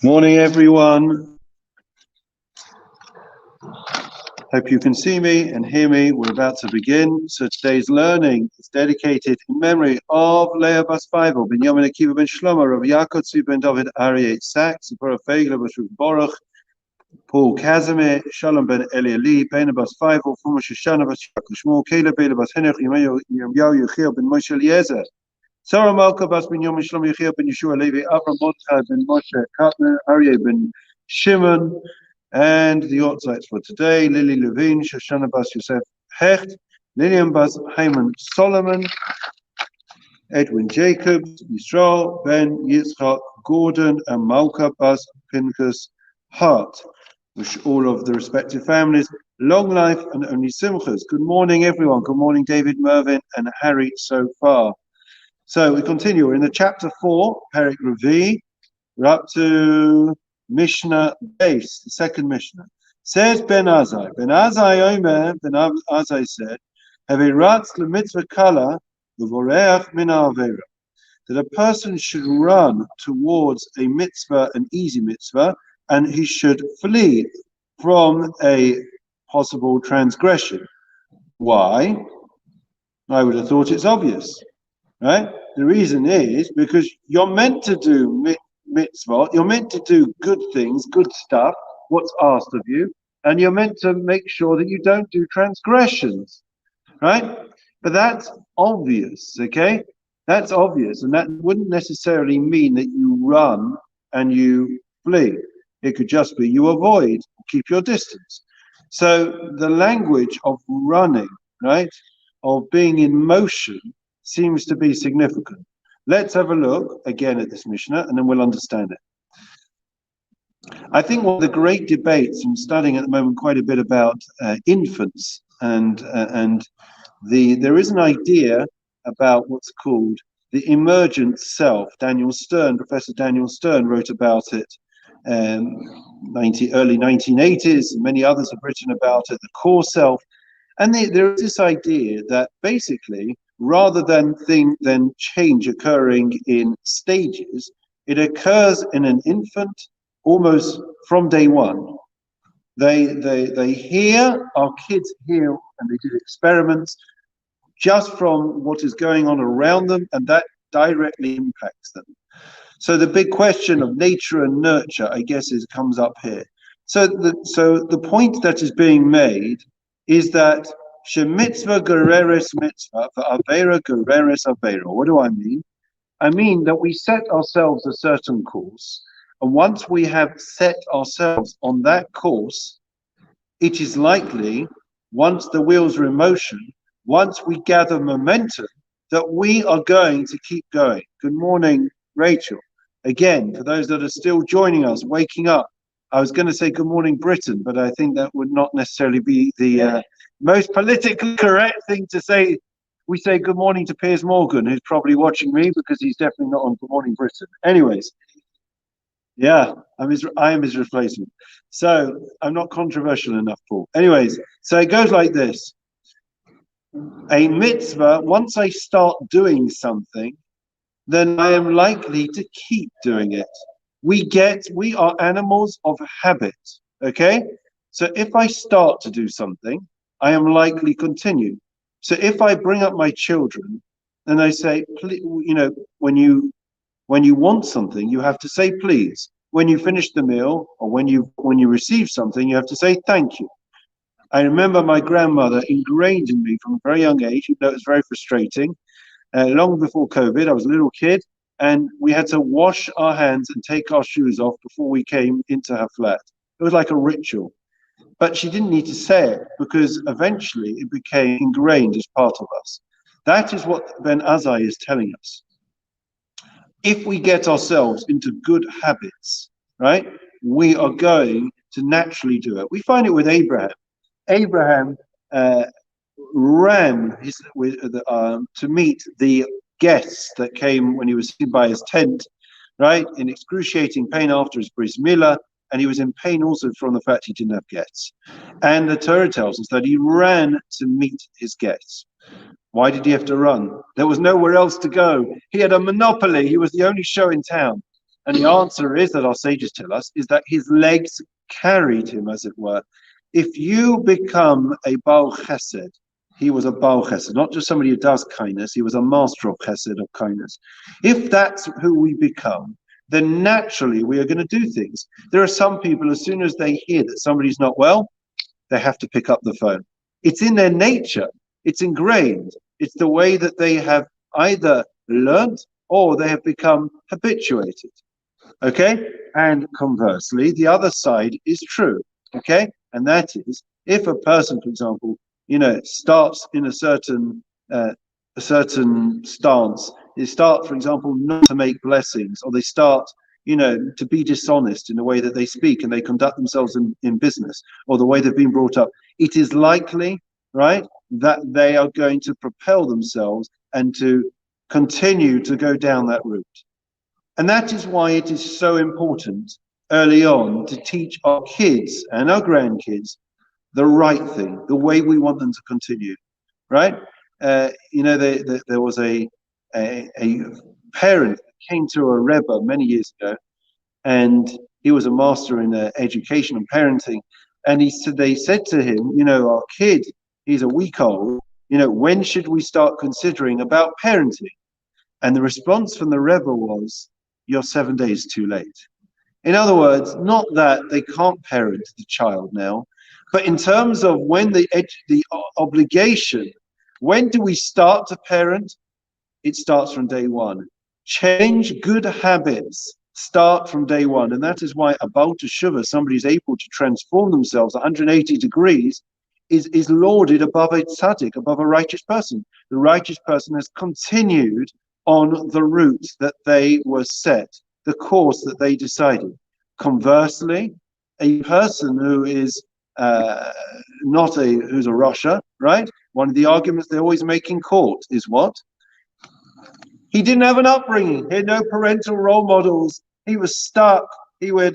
Morning, everyone. Hope you can see me and hear me. We're about to begin. So today's learning is dedicated in memory of Leah Bas Feivel, Ben Yamin Akiva Ben Shlomo, Rabbi Yaakov Tzvi Ben David Aryeh Sachs, Zipporah Feigle, Bashuk Baruch, Paul Casimir, Shalom Ben Elieli, Ben Bas Feivel, Fumo Shoshana Bas Yaakov Shmuel, Caleb Ben Bas Henech, Yirmiyahu Yechiel Ben Moshe Eliezer, Sarah Malka Bas Ben Yamin Shlomo Yechiel Ben Yeshua Levi, Avram Mordechai Ben Moshe Katner, Aryeh Ben Shimon, and the Yahrzeit for today: Lily Levine, Shoshana Bas Yosef Hecht, Lillian Bas Hyman Solomon, Edwin Jacobs, Yisrael Ben Yitzchak Gordon, and Malka Bas Pinchas Hart. Wish all of the respective families long life and only simchas. Good morning, everyone. Good morning, David, Mervyn, and Harry so far. So we continue. We're in the chapter 4, Perek Revi. We're up to Mishnah base, the second Mishnah. Says Ben Azai. Ben Azai Omer, Ben Azai said, Haviratz lemitzvah kala v'voreach min ha'avera. That a person should run towards a mitzvah, an easy mitzvah, and he should flee from a possible transgression. Why? I would have thought it's obvious, right? The reason is because you're meant to do mitzvah, you're meant to do good things, good stuff, what's asked of you, and you're meant to make sure that you don't do transgressions, right? But that's obvious, okay? That's obvious, and that wouldn't necessarily mean that you run and you flee. It could just be you avoid, keep your distance. So the language of running, right, of being in motion seems to be significant. Let's have a look again at this Mishnah, and then we'll understand it. I think one of the great debates, I'm studying at the moment quite a bit about infants, and there is an idea about what's called the emergent self. Daniel Stern, Professor Daniel Stern, wrote about it early 1980s, and many others have written about it, the core self. And there is this idea that basically, rather than change occurring in stages, it occurs in an infant almost from day one. They hear, our kids hear, and they do experiments just from what is going on around them, and that directly impacts them. So the big question of nature and nurture, I guess, comes up here. So the point that is being made is that shemitzvah gereres mitzvah, va'avera gereres avera. What do I mean? I mean that we set ourselves a certain course, and once we have set ourselves on that course, it is likely, once the wheels are in motion, once we gather momentum, that we are going to keep going. Good morning, Rachel. Again, for those that are still joining us, waking up, I was going to say good morning, Britain, but I think that would not necessarily be the most politically correct thing to say. We say good morning to Piers Morgan, who's probably watching me because he's definitely not on Good Morning Britain. Anyways, yeah, I am his replacement. So I'm not controversial enough, Paul. Anyways, so it goes like this. A mitzvah, once I start doing something, then I am likely to keep doing it. We are animals of habit, okay? So if I start to do something, I am likely to continue. So if I bring up my children and I say, when you want something, you have to say please. When you finish the meal, or when you receive something, you have to say thank you. I remember my grandmother ingrained in me from a very young age, even though it was very frustrating. Long before COVID, I was a little kid, and we had to wash our hands and take our shoes off before we came into her flat. It was like a ritual. But she didn't need to say it, because eventually it became ingrained as part of us. That is what Ben Azai is telling us. If we get ourselves into good habits, right, we are going to naturally do it. We find it with Abraham. Abraham ran to meet the guests that came when he was sitting by his tent, right, in excruciating pain after his bris milah, and he was in pain also from the fact he didn't have guests. And the Torah tells us that he ran to meet his guests. Why did he have to run? There was nowhere else to go. He had a monopoly. He was the only show in town. And the answer is, that our sages tell us, is that his legs carried him, as it were. If you become a Baal Chesed, he was a Baal Chesed, not just somebody who does kindness, he was a master of Chesed, of kindness. If that's who we become, then naturally we are going to do things. There are some people, as soon as they hear that somebody's not well, they have to pick up the phone. It's in their nature. It's ingrained. It's the way that they have either learned or they have become habituated. Okay? And conversely, the other side is true. Okay? And that is, if a person, for example, starts in a certain stance, they start, for example, not to make blessings, or they start, to be dishonest in the way that they speak and they conduct themselves in business, or the way they've been brought up, it is likely, right, that they are going to propel themselves and to continue to go down that route. And that is why it is so important early on to teach our kids and our grandkids the right thing, the way we want them to continue, right? There was a parent came to a Rebbe many years ago, and he was a master in education and parenting. And they said to him, our kid, he's a week old, when should we start considering about parenting? And the response from the Rebbe was, you're 7 days too late. In other words, not that they can't parent the child now, but in terms of when the obligation, when do we start to parent? It starts from day one. Change good habits start from day one. And that is why a Baal Teshuvah, somebody who's able to transform themselves 180 degrees, is lauded above a tzaddik, above a righteous person. The righteous person has continued on the route that they were set, the course that they decided. Conversely, a person who is who's a Rasha, right? One of the arguments they always make in court is what? He didn't have an upbringing. He had no parental role models. He was stuck. He had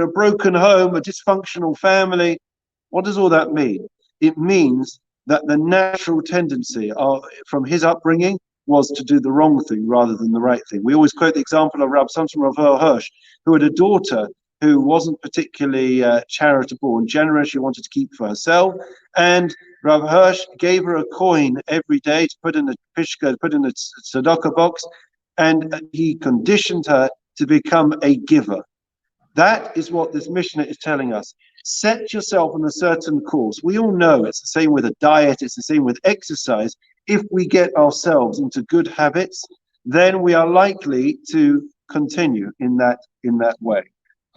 a broken home, a dysfunctional family. What does all that mean? It means that the natural tendency from his upbringing was to do the wrong thing rather than the right thing. We always quote the example of Samson Rav Hirsch, who had a daughter who wasn't particularly charitable and generous. She wanted to keep for herself. And Rav Hirsch gave her a coin every day to put in a pishka, put in a tzedakah box, and he conditioned her to become a giver. That is what this Mishnah is telling us. Set yourself on a certain course. We all know it's the same with a diet, it's the same with exercise. If we get ourselves into good habits, then we are likely to continue in that way.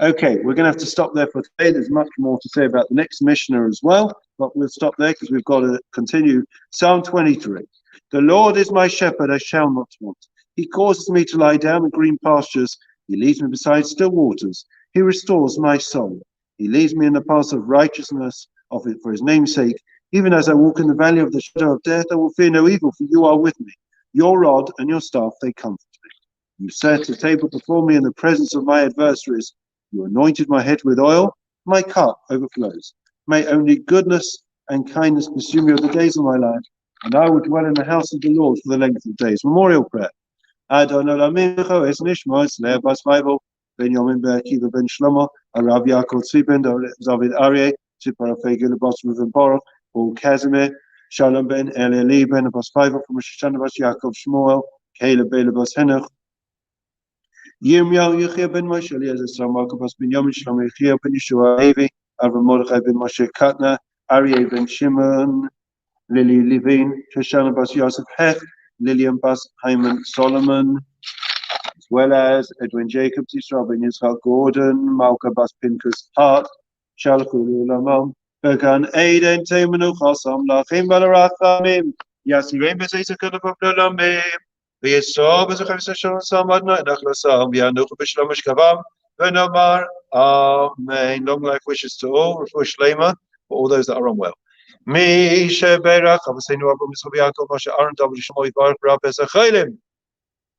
Okay, we're going to have to stop there for today. There's much more to say about the next Mishnah as well, but we'll stop there because we've got to continue. Psalm 23. The Lord is my shepherd, I shall not want. He causes me to lie down in green pastures. He leads me beside still waters. He restores my soul. He leads me in the paths of righteousness for his name's sake. Even as I walk in the valley of the shadow of death, I will fear no evil, for you are with me. Your rod and your staff, they comfort me. You set a table before me in the presence of my adversaries. You anointed my head with oil. My cup overflows. May only goodness and kindness pursue me all the days of my life, and I will dwell in the house of the Lord for the length of days. Memorial prayer. Adon Olamecho es nishmo es lev bas Bible. Ben Yomin ben Akiva ben Shlomo. Arav Yaakov Tzvi ben David Aryeh. Tzipar Fegel Bas Reuven Baruch. Paul Casimir. Shalom ben Eli ben Bas Bible from Shoshana Bas Yaakov Shmuel. Caleb ben Bas Henoch. Yirmiyahu Yechia ben Moshe Eliezer Marco Bas ben Yomin Shlomo Yechia ben Yeshua Levi. Avram Mordechai ben Moshe Katna. Aryeh ben Shimon. Lily Levine. Shoshana Bas Yosef Hech. Lillian Bas Hyman Solomon, as well as Edwin Jacobs, Yisrael ben Yitzchak Gordon, Malka Bas Pinkas Hart, Shalchu Lamam, Berkan Aiden Taimanu Chasam Lachim Balarachamim, Yasirim Bezaisakan of Lamim, Vyesaw Bezachim Sashon Samadna, Nachlasam, Yanuch Bishlamish Kavam, Venamar, Amen. Long life wishes to all, Refuah Shlema, for all those that are unwell. Mi sheberach avosenu Avraham Yitzchak Yaakov Moshe Aaron David Shlomo Yivarach Rav Esachelim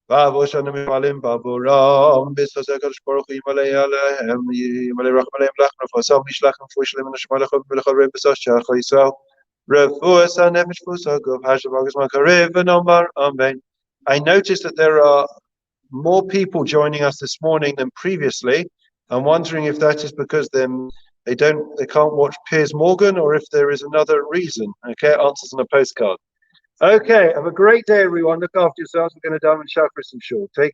Va'avosh Anu Mimalim Ba'avoram B'Tzvas HaKadosh Baruch Hu Yimalei Alehem Yimalei Racham Alehem Lach Nefasam Nishlach Refuah Shlema Neshama Lechol V'Lechol Rei B'Sas She'achal Yisrael Refuas hanefesh fusagov hashabagas makarev v'nomar amen. I noticed that there are more people joining us this morning than previously. I'm wondering if that is because they can't watch Piers Morgan, or if there is another reason. Okay, answers on a postcard. Okay, have a great day, everyone. Look after yourselves. We're going to dive in Chakras and Shore. Take care.